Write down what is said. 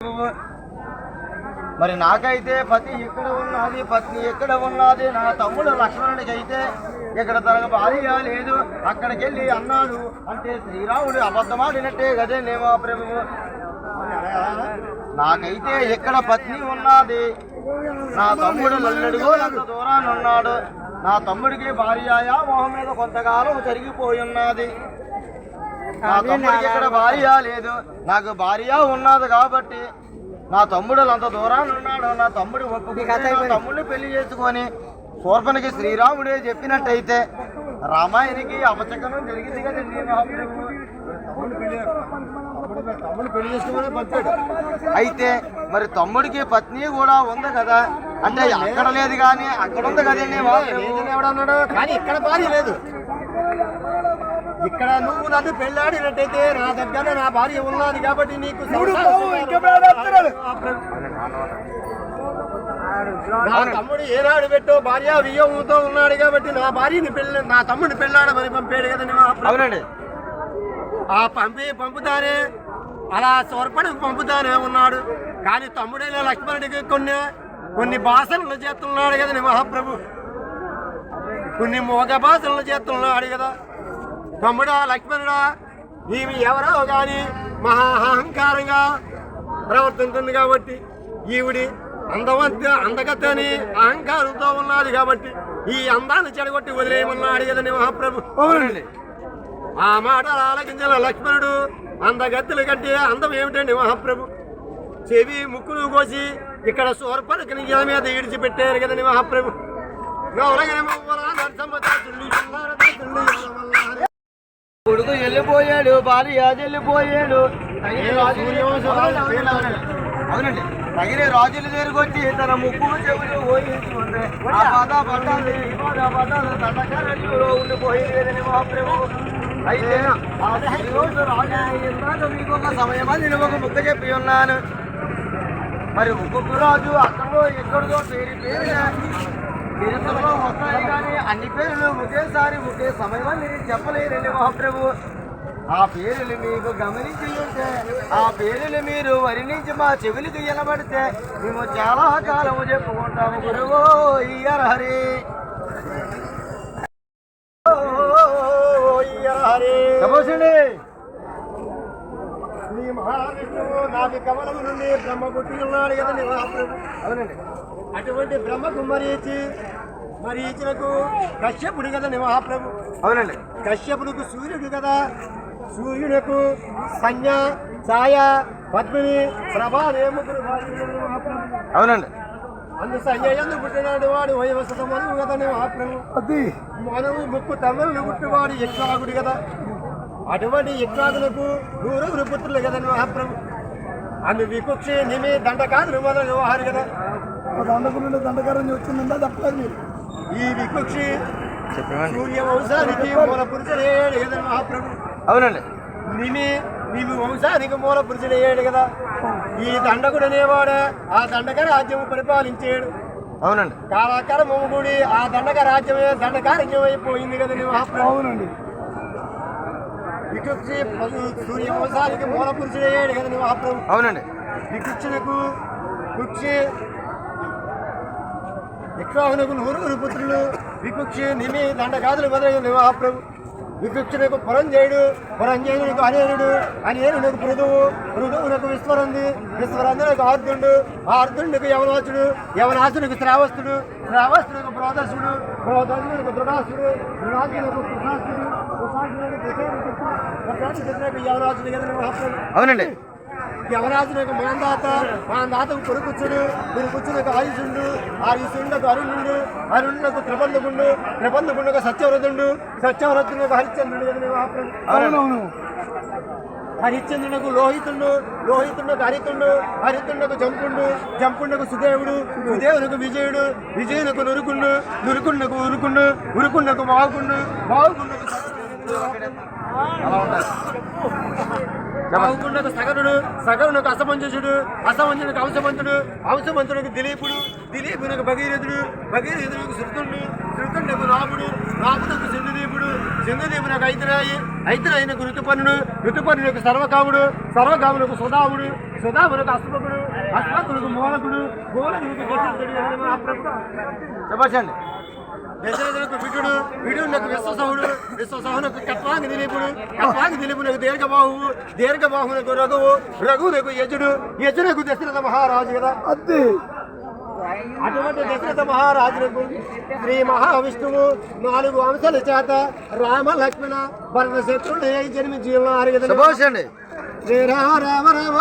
ప్రభువు. మరి నాకైతే పతి ఎక్కడ ఉన్నది, పత్ని ఎక్కడ ఉన్నది? నా తమ్ముడు లక్ష్మణుడికి అయితే ఇక్కడ తనకు భార్య లేదు, అక్కడికి వెళ్ళి అన్నాడు అంటే శ్రీరాముడు అబద్ధమాడినట్టే కదే నేమో ప్రభువు. నాకైతే ఎక్కడ పత్ని ఉన్నది, నా తమ్ముడు నల్లడిగో అంత దూరాన్ని ఉన్నాడు. నా తమ్ముడికి భార్య మోహం మీద కొంతకాలం జరిగిపోయి ఉన్నది. నా తమ్ముడికి ఇక్కడ భార్య లేదు, నాకు భార్య ఉన్నది కాబట్టి నా తమ్ముడు అంత దూరాన్ని ఉన్నాడు. నా తమ్ముడు తమ్ముడిని పెళ్లి చేసుకొని శూర్పణకి శ్రీరాముడే చెప్పినట్టయితే రామాయణకి అపచకనం జరిగింది కదండి. తమ్ముడు పెళ్లి చేసుకుని పంపాడు. అయితే మరి తమ్ముడికి పత్ని కూడా ఉంది కదా, అంటే అక్కడ లేదు కానీ అక్కడ ఉంది కదండి. ఎవడన్నాడు కానీ ఇక్కడ భార్య లేదు. ఇక్కడ నువ్వు నన్ను పెళ్ళాడినట్టయితే నా దగ్గర నా భార్య ఉన్నది కాబట్టి నీకు నా తమ్ముడు ఏనాడు పెట్టో భార్య వియ్యంతో ఉన్నాడు కాబట్టి నా భార్యని నా తమ్ముడిని పెళ్ళాడమని పంపాడు కదండి. అవునండి. ఆ పంపుతానే అలా సోర్పడికి పంపుతానే ఉన్నాడు కానీ తమ్ముడైన లక్ష్మణుడికి కొన్ని భాషలను చేస్తున్నాడు కదండి మహాప్రభు. కొన్ని మోగ భాషలను చేస్తున్నాడు కదా. తమ్ముడా లక్ష్మణుడా, నీవి ఎవరో కానీ మహా అహంకారంగా ప్రవర్తించింది కాబట్టి ఈవిడి అందగత్తని అహంకారంతో ఉన్నది కాబట్టి ఈ అందాన్ని చెడగొట్టి వదిలేయమన్నాడు కదండి మహాప్రభు. అవునండి. ఆ మాట ఆలకించిన లక్ష్మణుడు అందగత్తెల కంటే అందం ఏమిటండి మహాప్రభు? చెవి ముక్కులు కోసి ఇక్కడ సోర్పణకి నిజ మీద ఈడ్చిపెట్టారు కదండి మహాప్రభు. కొడుకు వెళ్ళిపోయాడు, భార్య వెళ్ళిపోయాడు. అవునండి. తగిన రాజుల దగ్గరకు వచ్చి తన ముక్కు చెవులు ఊహించుకుంటే ఆ దండకారణ్యంలో ఉండిపోయేది మహాప్రభు. అయితే ఆ రోజు రాజు ఇందాక మీకు ఒక సమయమా నేను ఒక ముక్క చెప్పి ఉన్నాను. మరి ఒక్కొక్క రాజు అక్కడో ఎక్కడిదో పేరులో వస్తాయి కానీ అన్ని పేర్లు ఒకేసారి ఒకే సమయం నేను చెప్పలేరండి మహాప్రభు. ఆ పేర్లు మీకు గమనించి ఉంటే ఆ పేర్లు మీరు వర్ణించి మా చెవులకి వినబడితే మేము చాలా కాలము చెప్పుకుంటాము. గురువో ఇయ్యర హరి చెప్పండి. శ్రీ మహావిష్ణువు నాటి కమలము నుండి బ్రహ్మ పుట్టి ఉన్నాడు కదండి మహాప్రభు. అవునండి. అటువంటి బ్రహ్మకు మరీచినకు కశ్యపుడు కదండి మహాప్రభు. అవునండి. కశ్యపుడుకు సూర్యుడు కదా. సూర్యునకు సంజ్ఞ, ఛాయ, పద్మిని, ప్రభాదేముడు మహాప్రభు. అవునండి. అందు సంజయ ఎందుకు పుట్టినాడు వాడు వయవసత మనువు కదండి మహాప్రభు. మనువు ముక్కు తమిళను పుట్టివాడు యక్షాగుడు కదా. అటువంటి యక్షాగులకు నూరుగురు పుత్రులు కదండి మహాప్రభు. అందు వికుక్షి నిమి దండకాదులు మొదలు వ్యవహారు కదా. దండకులు దండకారం వచ్చిందా తప్పలేదు మీరు. ఈ వికుక్షి సూర్య వంశానికి మూల పురుషుడు కదా మహాప్రభు. అవునండి. నీవి వంశానికి మూల పురుషుడు అయ్యాడు కదా. ఈ దండకుడు అనేవాడు ఆ దండక రాజ్యము పరిపాలించాడు. అవునండి. కాలకాలము కూడి ఆ దండక రాజ్యమే దండకార్యం అయిపోయింది కదా మహాప్రభు. అవునండి. వికుక్షి సూర్య వంశానికి మూల పురుషుడు అయ్యాడు కదా మహాప్రభు. అవునండి. వికుక్షులకు కుక్షి ఇక్ష్వాకునకు నూరుగురు పుత్రులు. వికుక్షి నిమి దండకాదులు మొదలైన మహాప్రభు. వికుక్షునకు పురంజయునకు అనేనుడు, అనేనునకు పృథువు, పృథువునకు విశ్వరంధునకు ఆర్ధుండుకు యవనాసుడు, యవనాసునకు శ్రావస్తుడు, శ్రావస్తునకు ప్రోదర్శుడు, ప్రోదర్శునకు దృఢాసుడు, దృఢాసునకు కృషాసుడు, కృషాసునకు యవనాసుడు కదా మహాప్రభు. అవునండి. యవరాజునకు మాందాతకు పురుకుచ్చుడు, పురుకుచ్చునకు ఆయుషుండు, ఆయుషుండకు అరుణుడు, అరుణునకు ప్రబంధుకుండకు సత్యవ్రతుడు, సత్యవ్రతునకు హరిశ్చంద్రుడు. అవునవును. హరిశ్చంద్రునకు లోహితుండు, లోహితుండకు హరితుండు, హరితుండకు జంపుండకు సుదేవుడు, సుదేవునకు విజయుడు, విజయునకు నురుకుండు, నురుకుండకు ఉరుకుండు, ఉరుకుండకు బాగుండు, బాగుండకు అలా ఉంటారు. బాగుండకు సగరుడు, సగరునకు అసమంజసుడు, అసమంజునకు అంశమంతుడు, అంశమంతునకు దిలీపుడు, దిలీపునకు భగీరథుడు, భగీరథునకు శృతుండు, ఋతుండకు రాముడు, రామునకు సింధుదీపుడు, సింధుదీపునకు ఐతరాయనకు ఋతుపర్ణునకు సర్వకాముడు, సర్వకామునకు సుధాముడు, సుధామునకు అస్మకుడు, అస్మకునకు మూలకుడు, మూలకునకు దశరథుడు మహాప్రభు. చెప్పండి. దశరథునకు విటుడు, విటునకు విశ్వసహుడు, విశ్వసహునకు కట్వాంగి దిలీపుడు, కట్వాంగి దిలీపునకు దీర్ఘబాహువు, దీర్ఘబాహునకు రఘువు, రఘువునకు యజుడు, యజునకు దశరథ మహారాజు కదా. అంతే. అటువంటి దశరథ మహారాజులకు శ్రీ మహావిష్ణువు 4 అంశాల చేత రామ లక్ష్మణ భరత శత్రువులు జన్మించి ఉన్నారు కదా. శ్రీ రామ రామ రామ